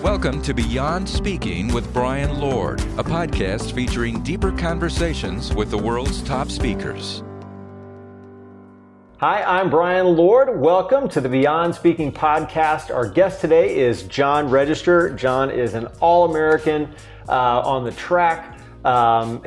Welcome to Beyond Speaking with Brian Lord, a podcast featuring deeper conversations with the world's top speakers. Hi, I'm Brian Lord. Welcome to the Beyond Speaking podcast. Our guest today is John Register. John is an All-American on the track.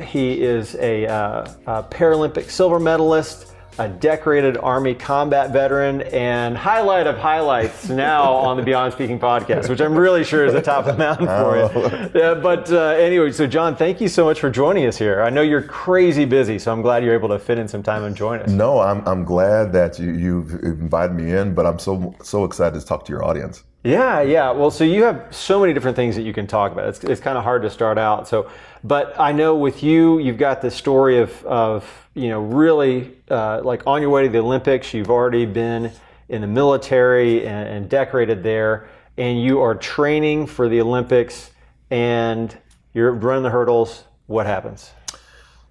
He is a Paralympic silver medalist, a decorated Army combat veteran, and highlight of highlights now on the Beyond Speaking podcast, which I'm really sure is the top of the mountain for you. Anyway, so John, thank you so much for joining us here. I know you're crazy busy, so I'm glad you're able to fit in some time and join us. No, I'm glad that you've invited me in, but I'm so excited to talk to your audience. Yeah. Well, so you have so many different things that you can talk about. It's kind of hard to start out. But I know with you, you've got this story of really like on your way to the Olympics. You've already been in the military and decorated there, and you are training for the Olympics, and you're running the hurdles. What happens?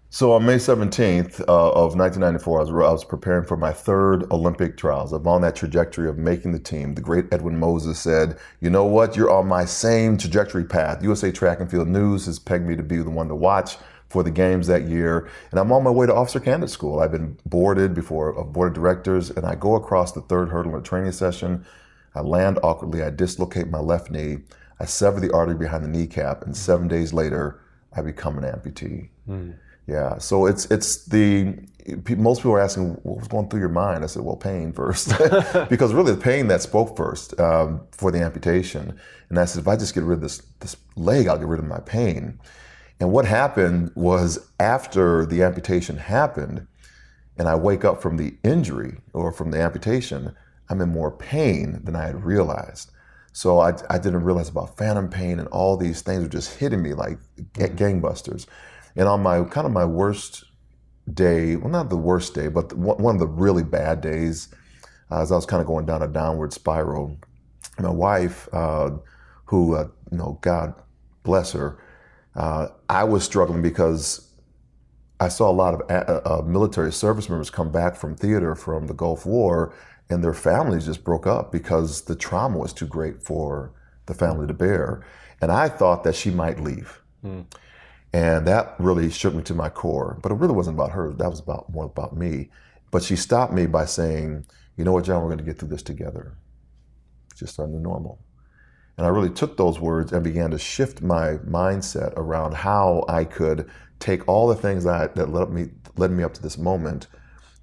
So on May 17th of 1994, I was preparing for my third Olympic trials. I'm on that trajectory of making the team. The great Edwin Moses said, you know what, you're on my same trajectory path. USA Track and Field News has pegged me to be the one to watch for the games that year. And I'm on my way to officer candidate school. I've been boarded before a board of directors, and I go across the third hurdle in a training session. I land awkwardly, I dislocate my left knee, I sever the artery behind the kneecap, and 7 days later, I become an amputee. Yeah, so most people are asking, what was going through your mind? I said, well, pain first, because really the pain that spoke first for the amputation. And I said, if I just get rid of this leg, I'll get rid of my pain. And what happened was after the amputation happened, and I wake up from the injury or from the amputation, I'm in more pain than I had realized. So I didn't realize about phantom pain, and all these things were just hitting me like gangbusters. And on my worst day, well, not the worst day, but one of the really bad days, as I was kind of going down a downward spiral, my wife, who, God bless her, I was struggling because I saw a lot of military service members come back from theater from the Gulf War, and their families just broke up because the trauma was too great for the family to bear. And I thought that she might leave. And that really shook me to my core. But it really wasn't about her. That was more about me. But she stopped me by saying, you know what, John, we're going to get through this together. It's just our new normal. And I really took those words and began to shift my mindset around how I could take all the things that led me up to this moment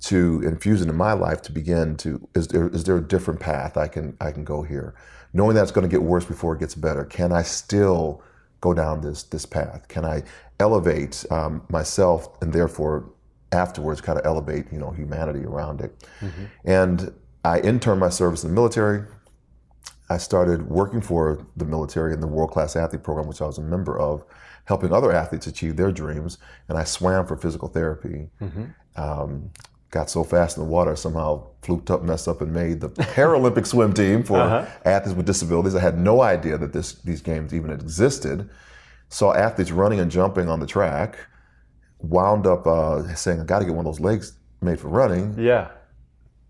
to infuse into my life to begin to, is there a different path I can go here? Knowing that it's going to get worse before it gets better, can I still go down this path? Can I elevate myself and therefore afterwards kind of elevate humanity around it? And I interned my service in the military. I started working for the military in the World Class Athlete Program, which I was a member of, helping other athletes achieve their dreams. And I swam for physical therapy. Got so fast in the water, somehow fluked up, messed up, and made the Paralympic swim team for athletes with disabilities. I had no idea that these games even existed. Saw athletes running and jumping on the track, wound up saying, I got to get one of those legs made for running. Yeah.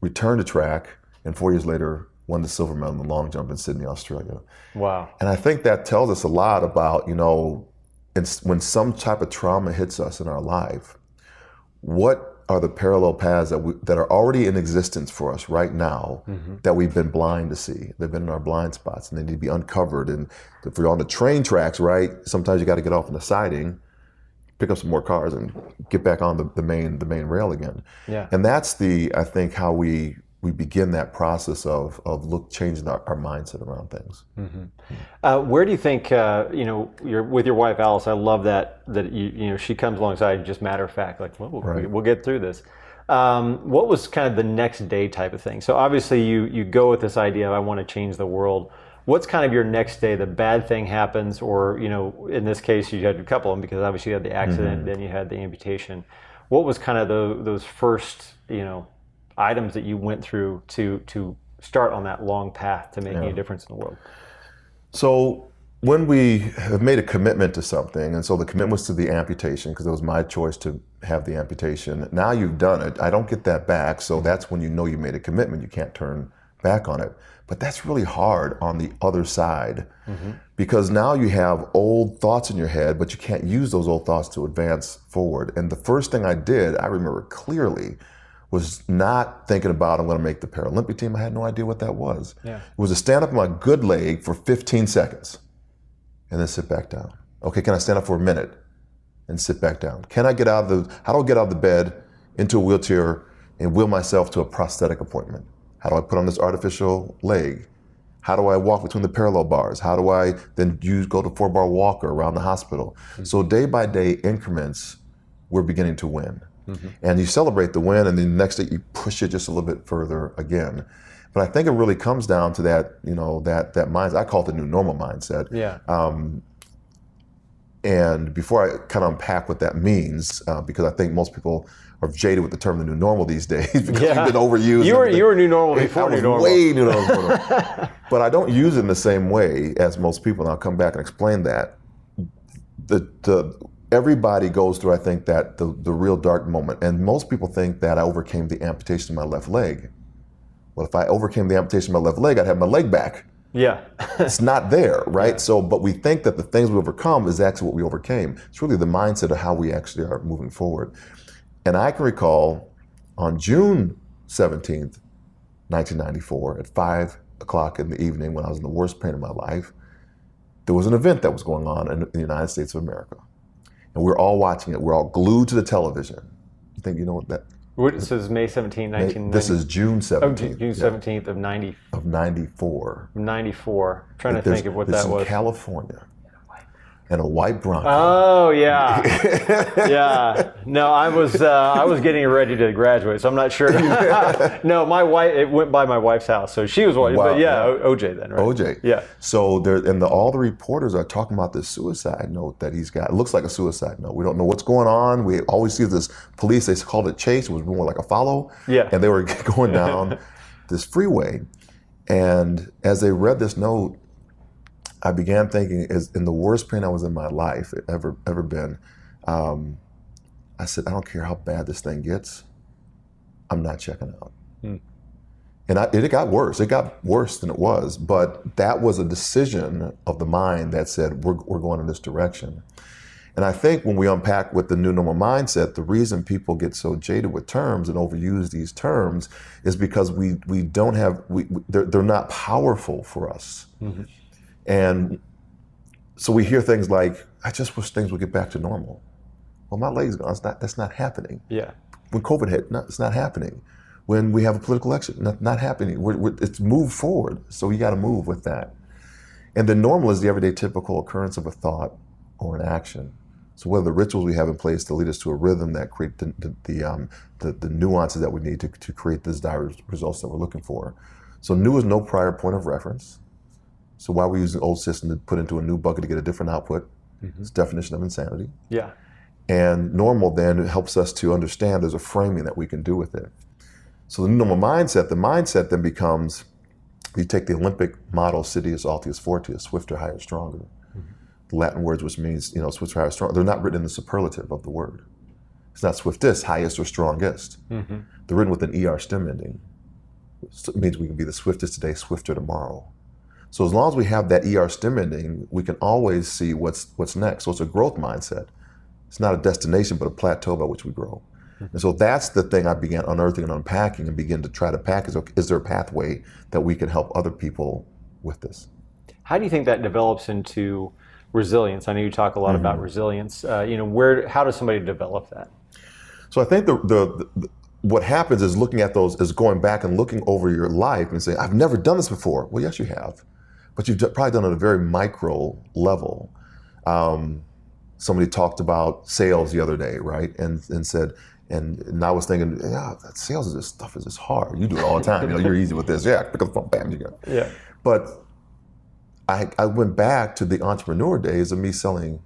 Returned to track, and 4 years later, won the silver medal in the long jump in Sydney, Australia. Wow. And I think that tells us a lot about, when some type of trauma hits us in our life, what are the parallel paths that are already in existence for us right now that we've been blind to see. They've been in our blind spots, and they need to be uncovered. And if you're on the train tracks, right, sometimes you got to get off on the siding, pick up some more cars, and get back on the main rail again. Yeah. And that's I think how we begin that process of changing our mindset around things. Where do you think, you're with your wife, Alice, I love that she comes alongside, just matter of fact, like, well, we'll get through this. What was kind of the next day type of thing? So obviously you go with this idea of, I want to change the world. What's kind of your next day? The bad thing happens, or, in this case, you had a couple of them because obviously you had the accident, then you had the amputation. What was kind of those first, items that you went through to start on that long path to making a difference in the world? So when we have made a commitment to something, and so the commitment was to the amputation because it was my choice to have the amputation. Now you've done it. I don't get that back, so that's when you know you made a commitment. You can't turn back on it. But that's really hard on the other side, because now you have old thoughts in your head, but you can't use those old thoughts to advance forward. And the first thing I did, I remember clearly, was not thinking about, I'm going to make the Paralympic team. I had no idea what that was. Yeah. It was to stand up on my good leg for 15 seconds and then sit back down. Okay, can I stand up for a minute and sit back down? How do I get out of the bed into a wheelchair and wheel myself to a prosthetic appointment? How do I put on this artificial leg? How do I walk between the parallel bars? How do I then go to 4-bar walker around the hospital? So day by day increments, we're beginning to win. And you celebrate the win, and then the next day you push it just a little bit further again. But I think it really comes down to that, that mindset. I call it the new normal mindset. Yeah. And before I kind of unpack what that means, because I think most people are jaded with the term the new normal these days because we've been overused. You were new normal before new normal. Way new normal. But I don't use it in the same way as most people, and I'll come back and explain that. Everybody goes through, I think, that the real dark moment. And most people think that I overcame the amputation of my left leg. Well, if I overcame the amputation of my left leg, I'd have my leg back. Yeah. It's not there, right? Yeah. But we think that the things we overcome is actually what we overcame. It's really the mindset of how we actually are moving forward. And I can recall on June 17th, 1994, at 5 o'clock in the evening, when I was in the worst pain of my life, there was an event that was going on in the United States of America. And we're all watching it. We're all glued to the television. You think you know what that? This is May 17, 1990. This is June 17th. Oh, June 17th of 90. Of 94. 94. I'm trying to think of what that was. This is California. And a white Bronco. Oh yeah, yeah. No, I was getting ready to graduate, so I'm not sure. No, my wife. It went by my wife's house, so she was white. Wow, but yeah, OJ then, right? OJ. Yeah. So all the reporters are talking about this suicide note that he's got. It looks like a suicide note. We don't know what's going on. We always see this police. They called it chase. It was more like a follow. Yeah. And they were going down this freeway, and as they read this note, I began thinking, in the worst pain I was in my life ever been, I said, I don't care how bad this thing gets, I'm not checking out. And it got worse. It got worse than it was, but that was a decision of the mind that said, we're going in this direction. And I think when we unpack with the new normal mindset, the reason people get so jaded with terms and overuse these terms is because we don't have, they're not powerful for us. Mm-hmm. And so we hear things like, I just wish things would get back to normal. Well, my leg's gone. That's not happening. Yeah. When COVID hit, it's not happening. When we have a political election, not happening. It's moved forward. So you got to move with that. And the normal is the everyday typical occurrence of a thought or an action. So what are the rituals we have in place to lead us to a rhythm that create the nuances that we need to create the desired results that we're looking for? So new is no prior point of reference. So why we use the old system to put into a new bucket to get a different output? Mm-hmm. It's definition of insanity. Yeah. And normal then helps us to understand there's a framing that we can do with it. So the normal mindset, the mindset then becomes, you take the Olympic model, Citius, Altius, Fortius, swifter, higher, stronger. Mm-hmm. The Latin words, which means, swifter, higher, stronger, they're not written in the superlative of the word. It's not swiftest, highest, or strongest. Mm-hmm. They're written with an ER stem ending. So it means we can be the swiftest today, swifter tomorrow. So as long as we have that ER stem ending, we can always see what's next. So it's a growth mindset. It's not a destination, but a plateau by which we grow. Mm-hmm. And so that's the thing I began unearthing and unpacking and begin to try to pack is there a pathway that we can help other people with this? How do you think that develops into resilience? I know you talk a lot about resilience. How does somebody develop that? So I think what happens is looking at those, is going back and looking over your life and saying, I've never done this before. Well, yes, you have. But you've probably done it at a very micro level. Somebody talked about sales the other day, right? And said, and I was thinking, yeah, that sales is just hard. You do it all the time. You're easy with this. Yeah, pick up the phone, bam, you go. Yeah. But I went back to the entrepreneur days of me selling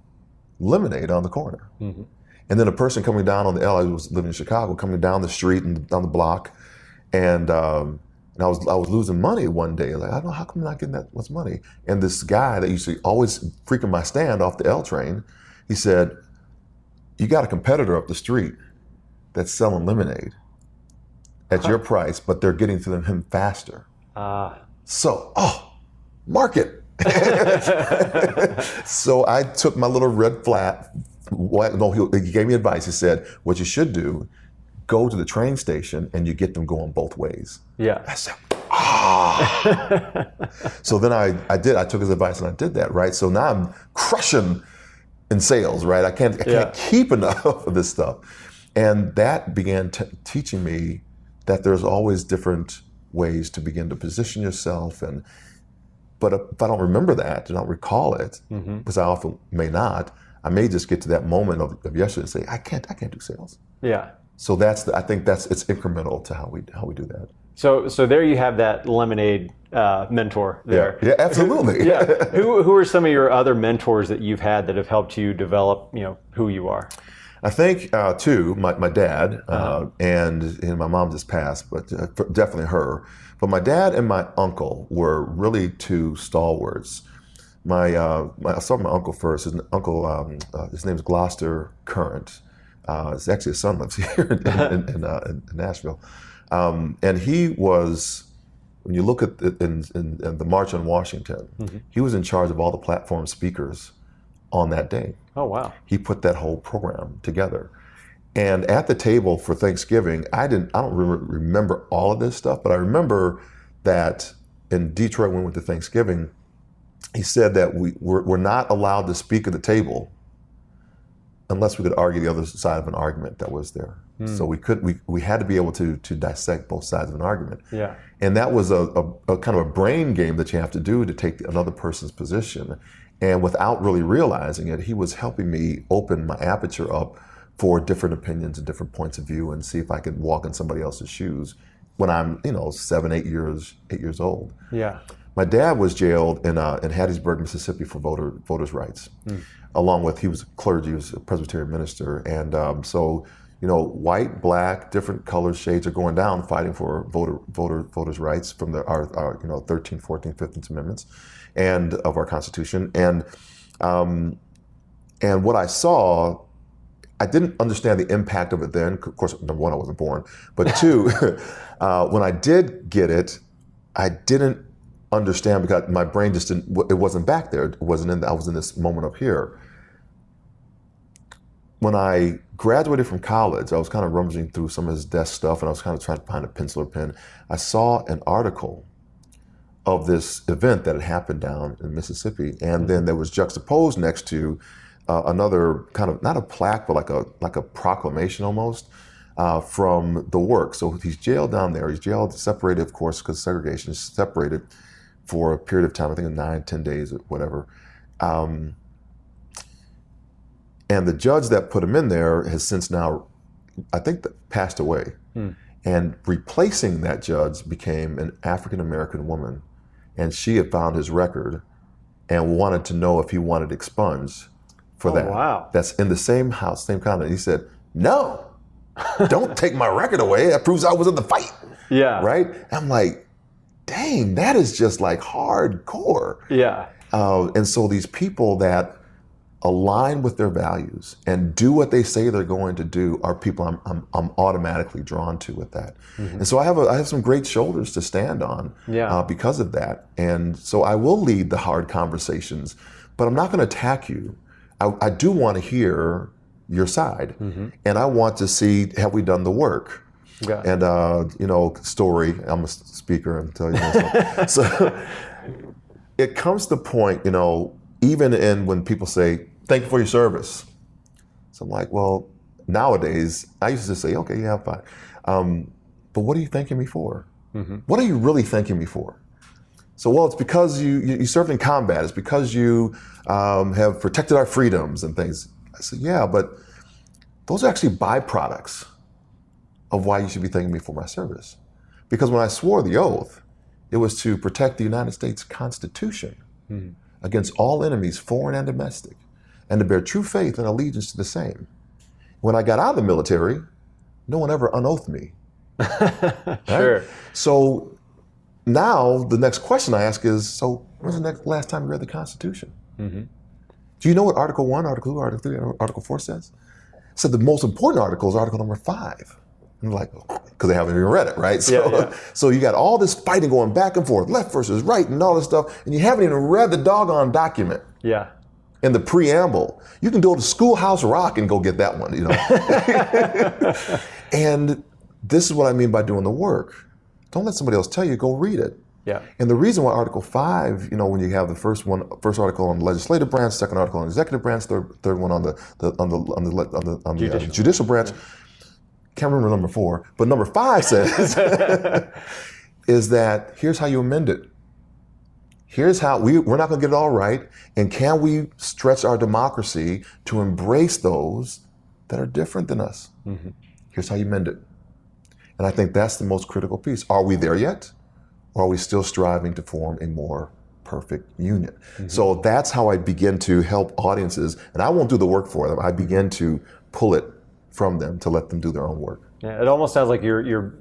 lemonade on the corner. Mm-hmm. And then a person coming down on the L, I was living in Chicago, coming down the street and down the block, and I was losing money one day. Like, I don't know, how come I'm not getting that much money? And this guy that used to always freaking my stand off the L train, he said, you got a competitor up the street that's selling lemonade at your price, but they're getting to him faster. So, market. So I took my little red flat. No, he gave me advice. He said, what you should do, go to the train station and you get them going both ways. Yeah. I said, So then I took his advice and I did that, right? So now I'm crushing in sales, right? I can't keep enough of this stuff. And that began teaching me that there's always different ways to begin to position yourself. But if I don't remember that, and I don't recall it, because I often may not, I may just get to that moment of yesterday and say, I can't do sales. Yeah. So I think it's incremental to how we do that. So there you have that lemonade mentor there. Yeah, absolutely. Who are some of your other mentors that you've had that have helped you develop, who you are? I think two, my dad and my mom just passed, but definitely her. But my dad and my uncle were really two stalwarts. I'll start with my uncle first. His uncle, his name is Gloucester Current. It's actually his son lives here in Nashville. And he was, when you look at in the March on Washington, he was in charge of all the platform speakers on that day. Oh, wow. He put that whole program together. And at the table for Thanksgiving, I don't remember all of this stuff, but I remember that in Detroit when we went to Thanksgiving, he said that we're not allowed to speak at the table unless we could argue the other side of an argument that was there. So we had to be able to dissect both sides of an argument. Yeah. And that was a kind of a brain game that you have to do to take another person's position. And without really realizing it, he was helping me open my aperture up for different opinions and different points of view and see if I could walk in somebody else's shoes when I'm, 7, 8 years old. Yeah. My dad was jailed in Hattiesburg, Mississippi for voters' rights, along with, he was clergy, he was a Presbyterian minister. And so, white, black, different colors, shades are going down fighting for voters' rights from our 13th, 14th, 15th Amendments and of our Constitution. And what I saw, I didn't understand the impact of it then. Of course, number one, I wasn't born. But two, when I did get it, I didn't understand because my brain just it wasn't back there. It wasn't I was in this moment up here. When I graduated from college, I was kind of rummaging through some of his desk stuff and I was kind of trying to find a pencil or pen. I saw an article of this event that had happened down in Mississippi. And then there was juxtaposed next to another kind of, not a plaque, but like a proclamation almost from the work. So he's jailed down there. He's jailed, separated, of course, because segregation is separated for a period of time, I think 9, 10 days or whatever. And the judge that put him in there has since now, I think, passed away. And replacing that judge became an African-American woman. And she had found his record and wanted to know if he wanted expunged for that. Wow. That's in the same house, same content. He said, no, don't take my record away. That proves I was in the fight. Yeah. Right? I'm like, dang, that is just like hardcore. Yeah. And so these people that align with their values and do what they say they're going to do are people I'm automatically drawn to with that. And so I have some great shoulders to stand on because of that. And so I will lead the hard conversations, but I'm not going to attack you. I do want to hear your side, and I want to see, have we done the work? Yeah. And story. I'm a speaker and tell you this. So it comes to the point, even when people say, thank you for your service. So I'm like, well, nowadays, I used to say, okay, yeah, fine. But what are you thanking me for? What are you really thanking me for? So, well, it's because you served in combat. It's because you have protected our freedoms and things. I said, yeah, but those are actually byproducts of why you should be thanking me for my service. Because when I swore the oath, it was to protect the United States Constitution against all enemies, foreign and domestic, and to bear true faith and allegiance to the same. When I got out of the military, no one ever unoathed me. Right? Sure. So now the next question I ask is, so when's the last time you read the Constitution? Do you know what Article 1, Article 2, Article 3, and Article 4 says? It said the most important article is Article number 5. And like, because they haven't even read it, right? So, so you got all this fighting going back and forth, left versus right and all this stuff, and you haven't even read the doggone document. Yeah. In the preamble. You can go to Schoolhouse Rock and go get that one, And this is what I mean by doing the work. Don't let somebody else tell you, go read it. Yeah. And the reason why Article 5, when you have the first article on the legislative branch, second article on the executive branch, third one on the judicial branch. Can't remember number 4, but number 5 says is that here's how you amend it. Here's how we're not going to get it all right, and can we stretch our democracy to embrace those that are different than us? Mm-hmm. Here's how you amend it. And I think that's the most critical piece. Are we there yet? Or are we still striving to form a more perfect union? Mm-hmm. So that's how I begin to help audiences, and I won't do the work for them. I begin to pull it from them to let them do their own work. Yeah, it almost sounds like you're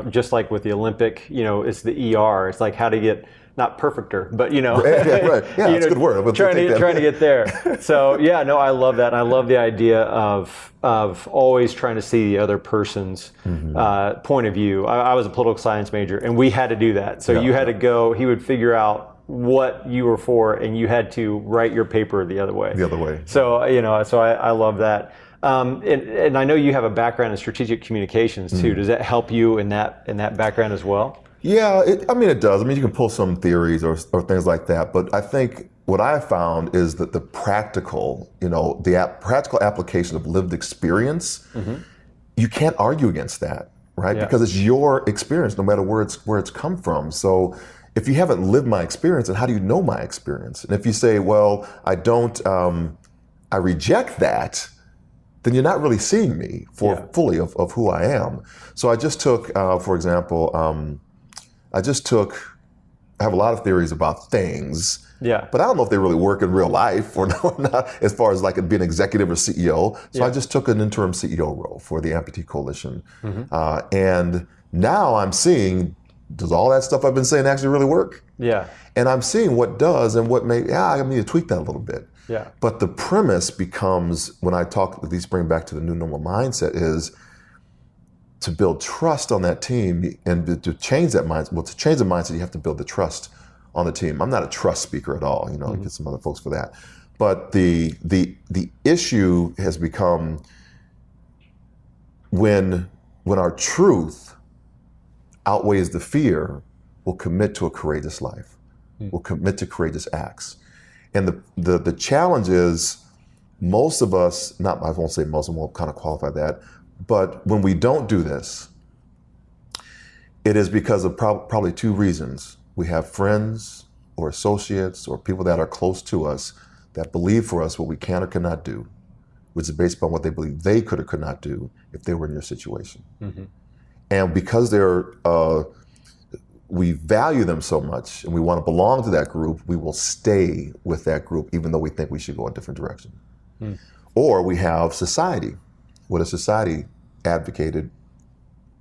just like with the Olympic, it's the ER. It's like how to get not perfecter, but right. Yeah, it's a good word. Trying to get there. So yeah, no, I love that, and I love the idea of always trying to see the other person's point of view. I was a political science major, and we had to do that. So you had to go. He would figure out what you were for, and you had to write your paper the other way. So so I love that. And I know you have a background in strategic communications too. Does that help you in that background as well? Yeah, it does. You can pull some theories or things like that, but I think what I found is that the practical, practical application of lived experience, you can't argue against that, right? Yeah. Because it's your experience, no matter where it's come from. So if you haven't lived my experience, then how do you know my experience? And if you say, well, I don't, I reject that, then you're not really seeing me fully of who I am. So I just took, for example, I have a lot of theories about things, but I don't know if they really work in real life or not, as far as like being executive or CEO. So I just took an interim CEO role for the Amputee Coalition. And now I'm seeing, does all that stuff I've been saying actually really work? Yeah. And I'm seeing what does and what may, I need to tweak that a little bit. Yeah. But the premise becomes, when I talk, at least bring back to the new normal mindset, is to build trust on that team and to change that mindset. Well, to change the mindset, you have to build the trust on the team. I'm not a trust speaker at all, get some other folks for that. But the issue has become when our truth outweighs the fear, we'll commit to a courageous life. We'll commit to courageous acts. And the challenge is, most of us, I won't say most, I won't kind of qualify that, but when we don't do this, it is because of probably 2 reasons. We have friends or associates or people that are close to us that believe for us what we can or cannot do, which is based upon what they believe they could or could not do if they were in your situation. And because we value them so much and we want to belong to that group, we will stay with that group even though we think we should go a different direction. Or we have society. What has society advocated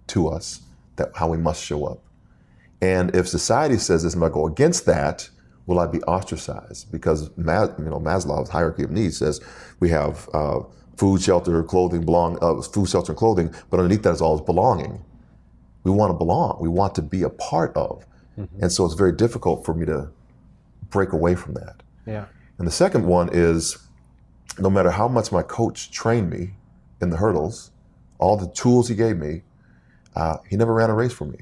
to us, that how we must show up? And if society says this, and I go against that, will I be ostracized? Because Maslow's hierarchy of needs says we have food, shelter, clothing, food, shelter, and clothing, but underneath that is all belonging. We want to belong. We want to be a part of. And so it's very difficult for me to break away from that. Yeah. And the second one is, no matter how much my coach trained me in the hurdles, all the tools he gave me, he never ran a race for me.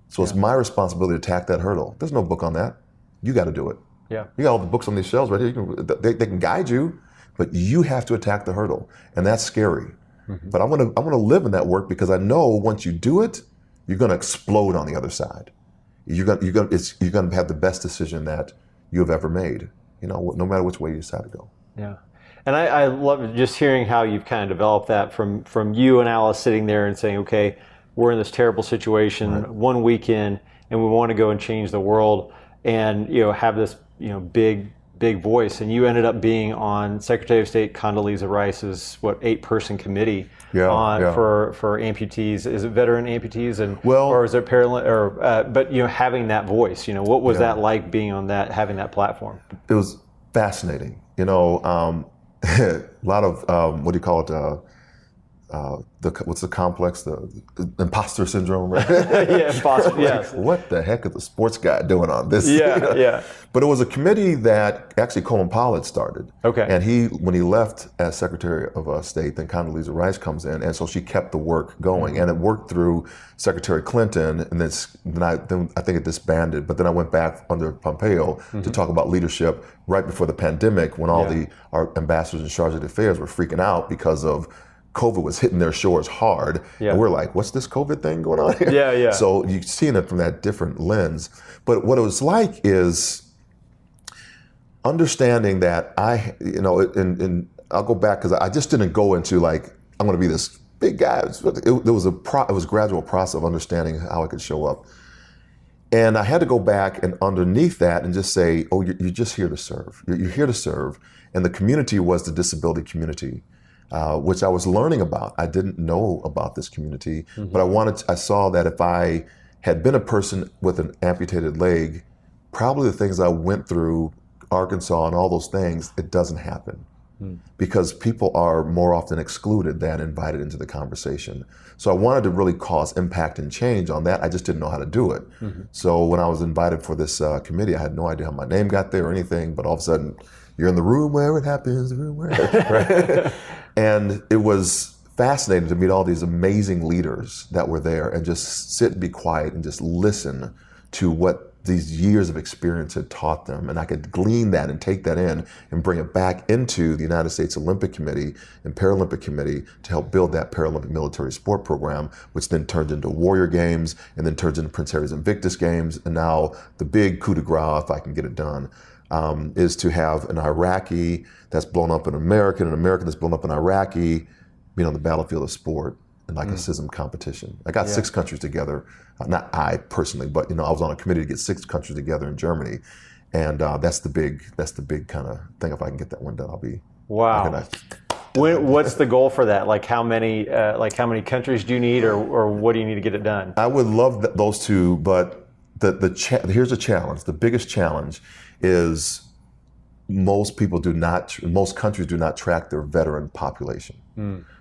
So it's my responsibility to attack that hurdle. There's no book on that. You got to do it. Yeah. You got all the books on these shelves right here. They can guide you, but you have to attack the hurdle, and that's scary. But I want to live in that work, because I know once you do it, you're going to explode on the other side. You're going to have the best decision that you have ever made. No matter which way you decide to go. Yeah. And I love just hearing how you've kind of developed that from you and Alice sitting there and saying, okay, we're in this terrible situation, 1 weekend, and we want to go and change the world, and have this big voice. And you ended up being on Secretary of State Condoleezza Rice's 8-person committee for amputees. Is it veteran amputees or is it Paralympic? But having that voice, what was that like, being on that, having that platform? It was fascinating. A lot of what do you call it? what's the complex, the imposter syndrome, right? Yeah, imposter. Yes. What the heck is the sports guy doing on this? Yeah, yeah. But it was a committee that actually Colin Powell started. Okay. And when he left as Secretary of State, then Condoleezza Rice comes in, and so she kept the work going, and it worked through Secretary Clinton, and then I think it disbanded. But then I went back under Pompeo to talk about leadership right before the pandemic, when all our ambassadors and charge d'affaires were freaking out because of COVID was hitting their shores hard. Yeah. And we're like, what's this COVID thing going on here? Yeah, yeah. So you're seeing it from that different lens. But what it was like is understanding that and I'll go back because I just didn't go into like, I'm going to be this big guy. It was a gradual process of understanding how I could show up. And I had to go back and underneath that and just say, oh, you're just here to serve. You're here to serve. And the community was the disability community, which I was learning about. I didn't know about this community, but I saw that if I had been a person with an amputated leg, probably the things I went through, Arkansas and all those things, it doesn't happen. Because people are more often excluded than invited into the conversation. So I wanted to really cause impact and change on that. I just didn't know how to do it. So when I was invited for this committee, I had no idea how my name got there or anything, but all of a sudden, you're in the room where it happens, the room where it happens, right? And it was fascinating to meet all these amazing leaders that were there and just sit and be quiet and just listen to what these years of experience had taught them. And I could glean that and take that in and bring it back into the United States Olympic Committee and Paralympic Committee to help build that Paralympic military sport program, which then turned into Warrior Games and then turns into Prince Harry's Invictus Games. And now the big coup de grace, if I can get it done, is to have an Iraqi that's blown up in America, and an American that's blown up in Iraqi being on the battlefield of sport in like a CISM competition. I got 6 countries together, not I personally, but I was on a committee to get 6 countries together in Germany, and that's the big kind of thing. If I can get that one done, I'll be wow. What's the goal for that? Like how many countries do you need, or what do you need to get it done? I would love those 2, but here's a challenge. The biggest challenge is most countries do not track their veteran population,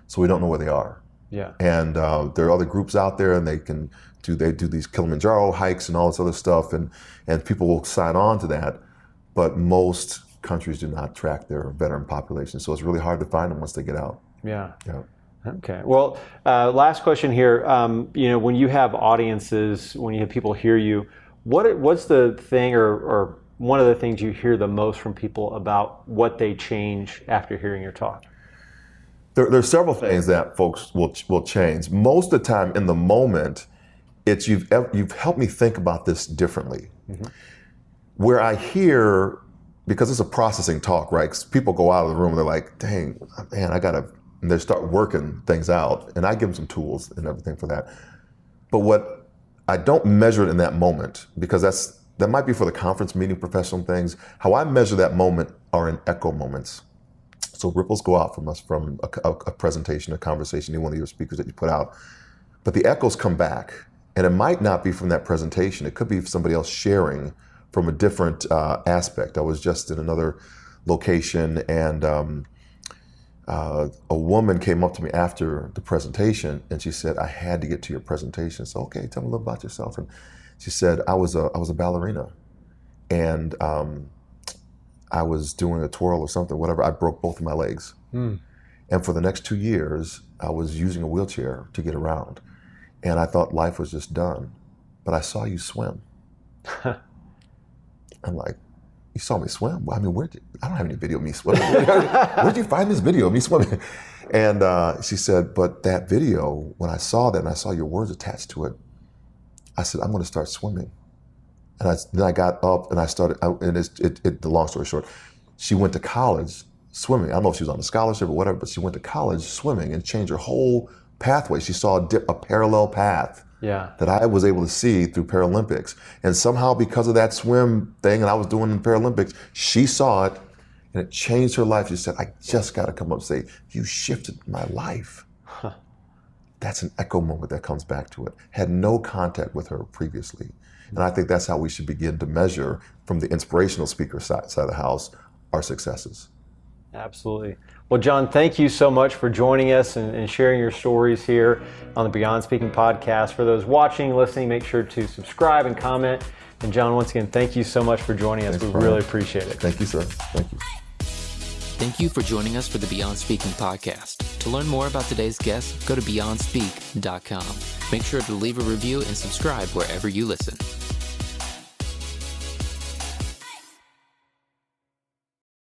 so we don't know where they are. Yeah. And there are other groups out there, and they do these Kilimanjaro hikes and all this other stuff, and people will sign on to that, but most countries do not track their veteran population, so it's really hard to find them once they get out. Yeah. Okay. Well, last question here. When you have audiences, when you have people hear you, what's the thing or one of the things you hear the most from people about what they change after hearing your talk? There's several things that folks will change. Most of the time, in the moment, it's you've helped me think about this differently. Where I hear, because it's a processing talk, right? 'Cause people go out of the room and they're like, "Dang, man, and they start working things out, and I give them some tools and everything for that. But what I don't measure it in that moment, because that might be for the conference meeting, professional things. How I measure that moment are in echo moments. So ripples go out from us from a presentation, a conversation, any one of your speakers that you put out. But the echoes come back, and it might not be from that presentation. It could be somebody else sharing from a different aspect. I was just in another location, and a woman came up to me after the presentation, and she said, "I had to get to your presentation." So, okay, tell me a little about yourself. And she said, I was a ballerina, and I was doing a twirl or something, whatever. I broke both of my legs. And for the next 2 years, I was using a wheelchair to get around. And I thought life was just done. But I saw you swim. I'm like, you saw me swim? Well, I mean, I don't have any video of me swimming. Where'd you find this video of me swimming? And she said, but that video, when I saw that and I saw your words attached to it, I said, I'm going to start swimming. And then I got up and I started, the long story short, she went to college swimming. I don't know if she was on a scholarship or whatever, but she went to college swimming and changed her whole pathway. She saw a parallel path that I was able to see through Paralympics. And somehow because of that swim thing that I was doing in Paralympics, she saw it and it changed her life. She said, I just got to come up and say, you shifted my life. That's an echo moment that comes back to it. Had no contact with her previously. And I think that's how we should begin to measure, from the inspirational speaker side of the house, our successes. Absolutely. Well, John, thank you so much for joining us and sharing your stories here on the Beyond Speaking podcast. For those watching, listening, make sure to subscribe and comment. And John, once again, thank you so much for joining us. Thanks, we really appreciate it. Thank you, sir. Thank you. Thank you for joining us for the Beyond Speaking podcast. To learn more about today's guest, go to BeyondSpeak.com. Make sure to leave a review and subscribe wherever you listen.